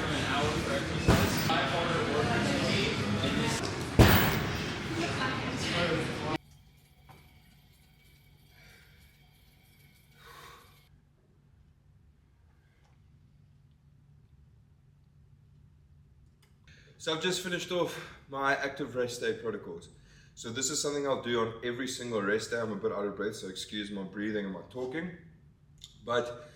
from an hour for exercise. 5 harder workers to me, and this. So I've just finished off my active rest day protocols. So this is something I'll do on every single rest day. I'm a bit out of breath, so excuse my breathing and my talking. But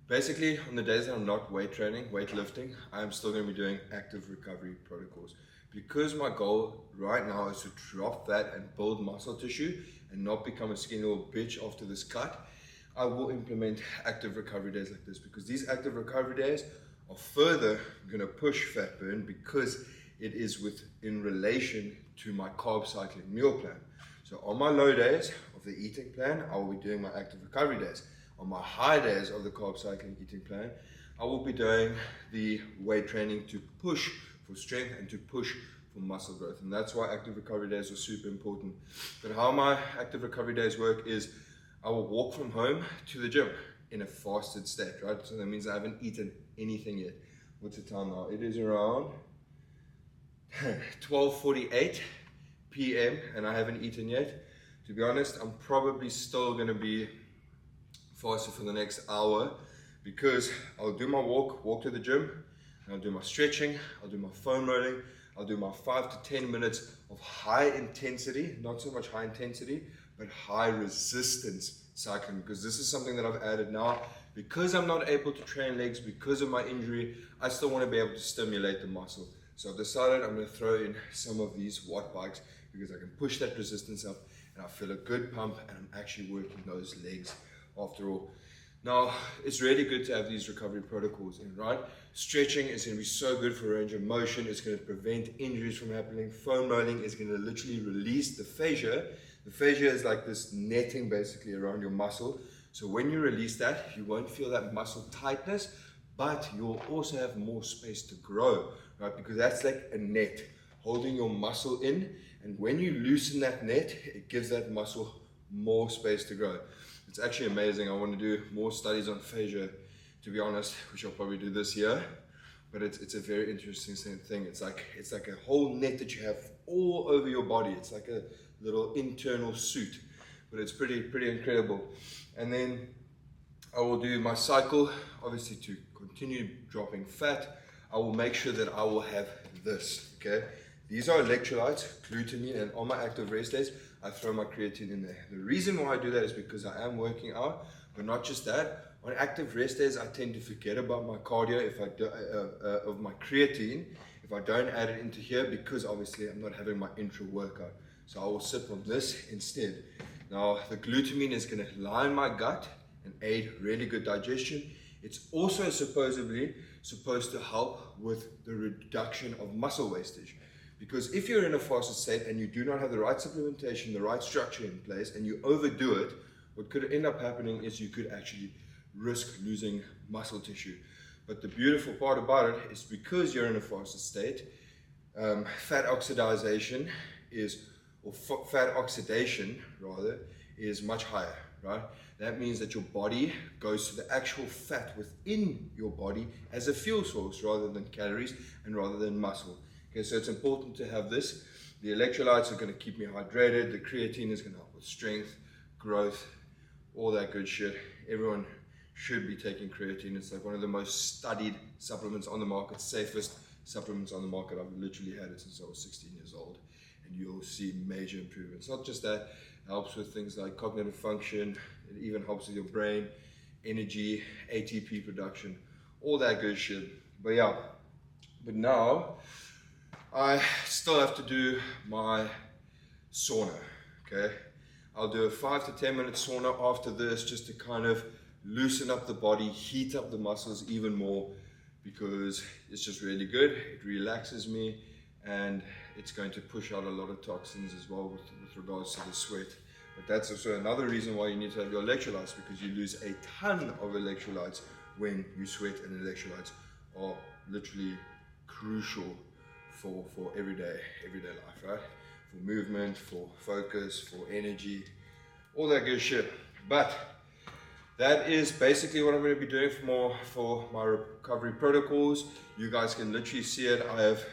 basically, on the days that I'm not weight training, weightlifting, I'm still going to be doing active recovery protocols. Because my goal right now is to drop fat and build muscle tissue and not become a skinny little bitch after this cut, I will implement active recovery days like this, because these active recovery days are further going to push fat burn, because it is in relation to my carb cycling meal plan. So on my low days of the eating plan, I will be doing my active recovery days. On my high days of the carb cycling eating plan, I will be doing the weight training to push for strength and to push for muscle growth. And that's why active recovery days are super important. But how my active recovery days work is I will walk from home to the gym in a fasted state, right? So that means I haven't eaten anything yet. What's the time now? It is around 12:48 p.m. and I haven't eaten yet. To be honest, I'm probably still going to be fasted for the next hour, because I'll do my walk to the gym, and I'll do my stretching, I'll do my foam rolling, I'll do my 5 to 10 minutes of high intensity, not so much high intensity, but high resistance cycling, because this is something that I've added now. Because I'm not able to train legs because of my injury, I still want to be able to stimulate the muscle. So I've decided I'm going to throw in some of these watt bikes, because I can push that resistance up and I feel a good pump, and I'm actually working those legs after all. Now, it's really good to have these recovery protocols in, right? Stretching is going to be so good for range of motion. It's going to prevent injuries from happening. Foam rolling is going to literally release the fascia. The fascia is like this netting basically around your muscle. So when you release that, you won't feel that muscle tightness, but you'll also have more space to grow, right? Because that's like a net holding your muscle in. And when you loosen that net, it gives that muscle more space to grow. It's actually amazing. I want to do more studies on fascia, to be honest, which I'll probably do this year. But it's a very interesting thing. It's like a whole net that you have all over your body. It's like a little internal suit, but it's pretty incredible. And then I will do my cycle, obviously, to continue dropping fat. I will make sure that I will have this, okay? These are electrolytes, glutamine, and on my active rest days, I throw my creatine in there. The reason why I do that is because I am working out, but not just that. On active rest days, I tend to forget about my cardio if I do, of my creatine, if I don't add it into here, because obviously I'm not having my intra workout. So I will sip on this instead. Now, the glutamine is going to line my gut and aid really good digestion. It's also supposedly supposed to help with the reduction of muscle wastage. Because if you're in a fasted state and you do not have the right supplementation, the right structure in place, and you overdo it, what could end up happening is you could actually risk losing muscle tissue. But the beautiful part about it is, because you're in a fasted state, fat oxidation is much higher, right? That means that your body goes to the actual fat within your body as a fuel source rather than calories and rather than muscle. Okay, so it's important to have this. The electrolytes are going to keep me hydrated. The creatine is going to help with strength, growth, all that good shit. Everyone should be taking creatine. It's like one of the most studied supplements on the market, safest supplements on the market. I've literally had it since I was 16 years old, and you'll see major improvements. Not just that, it helps with things like cognitive function. It even helps with your brain, energy, ATP production, all that good shit. But yeah, but now I still have to do my sauna, okay? I'll do a 5 to 10 minute sauna after this, just to kind of loosen up the body, heat up the muscles even more, because it's just really good. It relaxes me, and it's going to push out a lot of toxins as well with regards to the sweat. But that's also another reason why you need to have your electrolytes, because you lose a ton of electrolytes when you sweat, and electrolytes are literally crucial for everyday life, right? For movement, for focus, for energy, all that good shit. But that is basically what I'm going to be doing for my recovery protocols. You guys can literally see it. I have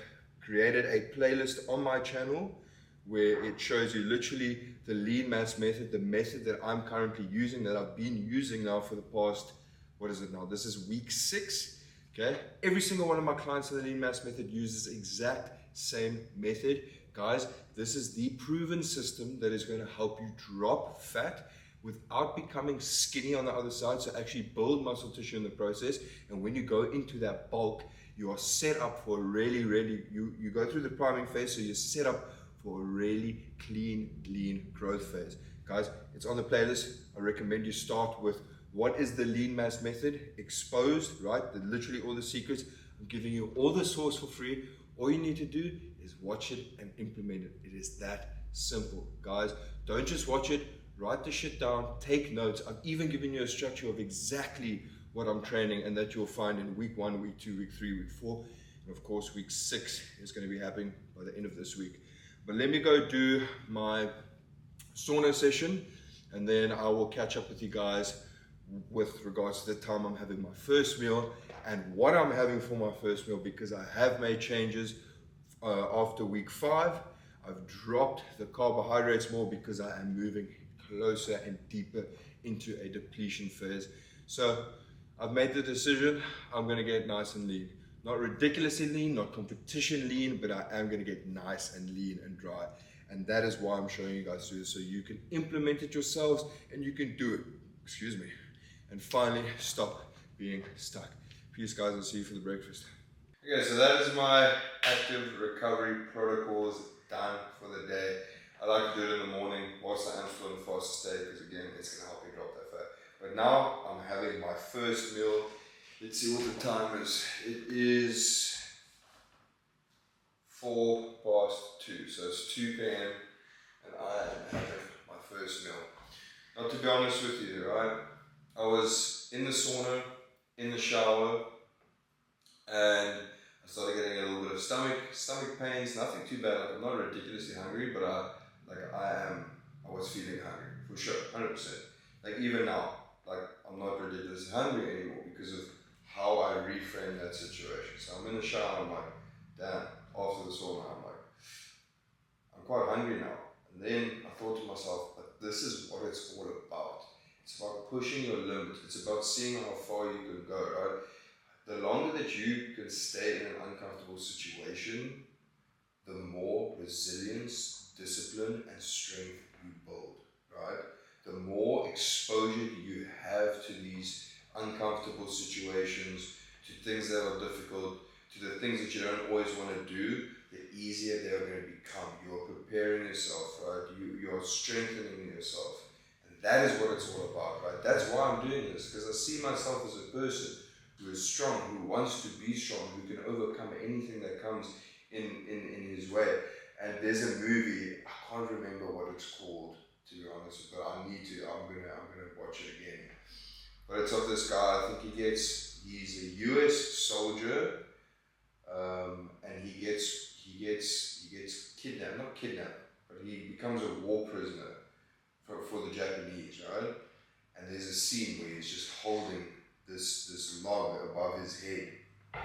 created a playlist on my channel where it shows you literally the lean mass method, the method that I'm currently using, that I've been using now for the past, what is it now? This is week 6. Okay, every single one of my clients in the lean mass method uses the exact same method. Guys, this is the proven system that is going to help you drop fat without becoming skinny on the other side, so actually build muscle tissue in the process. And when you go into that bulk, you are set up for a really, you go through the priming phase, so you're set up for a really clean, lean growth phase. Guys, it's on the playlist. I recommend you start with what is the lean mass method, exposed, right? Literally all the secrets. I'm giving you all the source for free. All you need to do is watch it and implement it. It is that simple, guys. Don't just watch it. Write the shit down, take notes. I've even given you a structure of exactly what I'm training, and that you'll find in week 1, week 2, week 3, week 4. And of course, week 6 is going to be happening by the end of this week. But let me go do my sauna session, and then I will catch up with you guys with regards to the time I'm having my first meal and what I'm having for my first meal, because I have made changes after week 5. I've dropped the carbohydrates more because I am moving closer and deeper into a depletion phase. So I've made the decision. I'm going to get nice and lean. Not ridiculously lean, not competition lean, but I am going to get nice and lean and dry. And that is why I'm showing you guys through this, so you can implement it yourselves and you can do it, excuse me, and finally stop being stuck. Peace, guys. I'll see you for the breakfast. Okay, so that is my active recovery protocols done for the day. I like to do it in the morning whilst I am still in fast state, because again, it's going to help me drop that fat. But now I'm having my first meal. Let's see what the time is. It is 2:04, so it's 2 p.m. and I am having my first meal. Now, to be honest with you, right, I was in the sauna, in the shower, and I started getting a little bit of stomach pains. Nothing too bad. Like, I'm not ridiculously hungry, but I was feeling hungry for sure, 100%. Like even now, like I'm not ridiculously hungry anymore because of how I reframe that situation. So I'm in the shower, I'm like, damn, after the sauna, I'm quite hungry now. And then I thought to myself, but this is what it's all about. It's about pushing your limits. It's about seeing how far you can go, right? The longer that you can stay in an uncomfortable situation, the more resilience, discipline, and strength you build, right? The more exposure you have to these uncomfortable situations, to things that are difficult, to the things that you don't always want to do, the easier they're going to become. You're preparing yourself, right? You're strengthening yourself. And that is what it's all about, right? That's why I'm doing this, because I see myself as a person who is strong, who wants to be strong, who can overcome anything that comes in his way. And there's a movie, I can't remember what it's called, to be honest, but I'm gonna watch it again. But it's of this guy. I think he's a US soldier, and he gets kidnapped, not kidnapped, but he becomes a war prisoner for the Japanese, right? And there's a scene where he's just holding this log above his head. I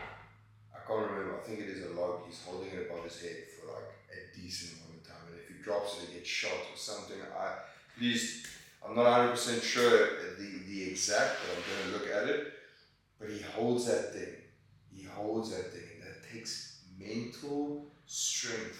can't remember, I think it is a log. He's holding it above his head for like a decent amount of time, and if he drops it, he gets shot or something. I'm not 100% sure the exact, but I'm going to look at it. But he holds that thing. And that takes mental strength,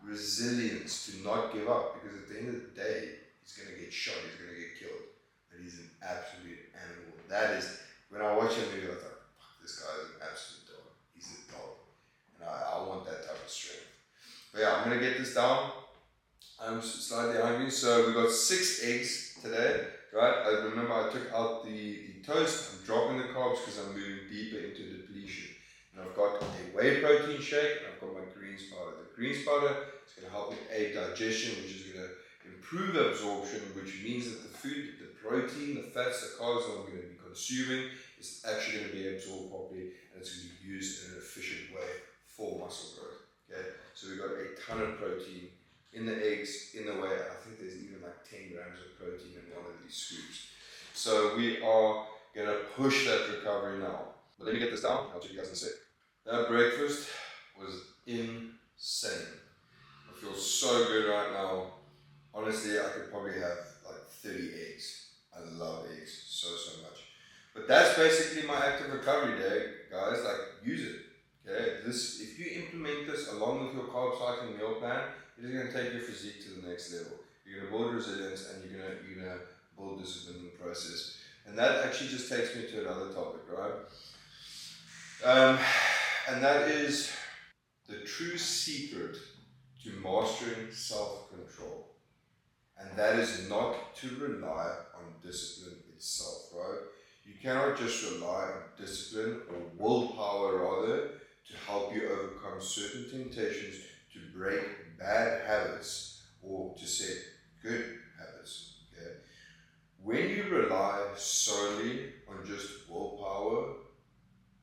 resilience to not give up, because at the end of the day, he's going to get shot, he's going to get killed, but he's an absolute animal. That is, when I watch him, I was like, fuck, this guy is an absolute dog. He's a dog. And I want that type of strength. But yeah, I'm going to get this down. I'm slightly hungry. So we got 6 eggs today, right? I remember I took out the toast. I'm dropping the carbs because I'm moving deeper into depletion. And I've got a whey protein shake, and I've got my greens powder. The greens powder is going to help me aid digestion, which is going to improve absorption, which means that the food, the protein, the fats, the carbs that I'm going to be consuming is actually going to be absorbed properly, and it's going to be used in an efficient way for muscle growth. Okay, so we've got a ton of protein in the eggs, in the whey. I think there's even like 10 grams of protein in one of these scoops. So we are gonna push that recovery now. But let me get this down, I'll check you guys in a sec. That breakfast was insane. I feel so good right now. Honestly, I could probably have like 30 eggs. I love eggs so much. But that's basically my active recovery day, guys. Like, use it. Okay, if you implement this along with your carb cycling meal plan, it is going to take your physique to the next level. You're going to build resilience and you're going to build discipline in the process. And that actually just takes me to another topic, right? And that is the true secret to mastering self-control. And that is not to rely on discipline itself, right? You cannot just rely on discipline or willpower rather to help you overcome certain temptations to break bad habits or to set good habits, okay? When you rely solely on just willpower,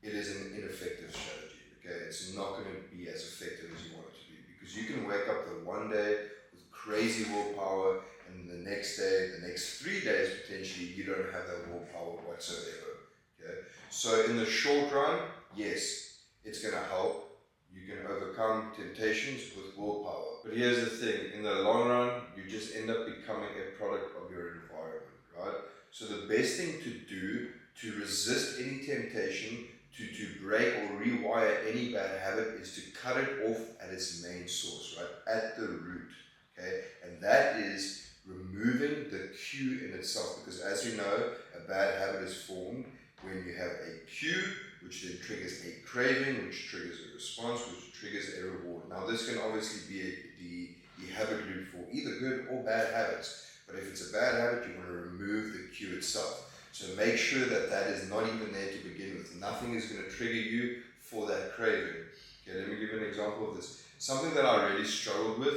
it is an ineffective strategy, okay? It's not going to be as effective as you want it to be, because you can wake up the one day with crazy willpower and the next day, the next 3 days potentially, you don't have that willpower whatsoever, okay? So in the short run, yes, it's going to help. You can overcome temptations with willpower. But here's the thing, in the long run, you just end up becoming a product of your environment, right? So the best thing to do to resist any temptation, to break or rewire any bad habit, is to cut it off at its main source, right? At the root, okay? And that is removing the cue in itself, because as you know, a bad habit is formed when you have a cue, which then triggers a craving, which triggers a response, which triggers a reward. Now this can obviously be the habit loop for either good or bad habits, but if it's a bad habit, you want to remove the cue itself. So make sure that that is not even there to begin with. Nothing is going to trigger you for that craving. Okay, let me give you an example of this. Something that I really struggled with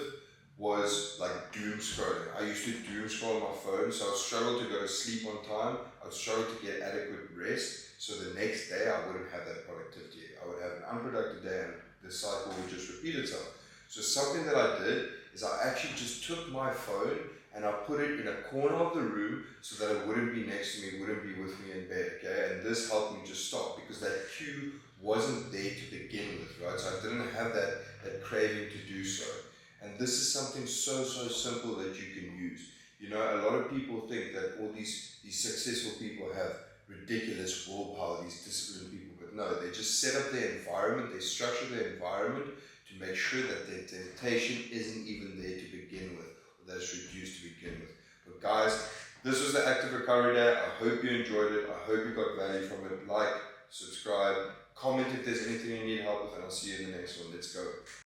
was like doom scrolling. I used to doom scroll my phone, so I would struggle to go to sleep on time. I would struggle to get adequate rest, so the next day I wouldn't have that productivity. I would have an unproductive day and the cycle would just repeat itself. So something that I did is I actually just took my phone and I put it in a corner of the room so that it wouldn't be next to me, wouldn't be with me in bed, okay? And this helped me just stop, because that cue wasn't there to begin with, right? So I didn't have that craving to do so. And this is something so simple that you can use. You know, a lot of people think that all these successful people have ridiculous willpower, these disciplined people, but no, they just set up their environment, they structure their environment to make sure that their temptation isn't even there to begin with, or that it's reduced to begin with. But guys, this was the Active Recovery Day. I hope you enjoyed it. I hope you got value from it. Like, subscribe, comment if there's anything you need help with, and I'll see you in the next one. Let's go.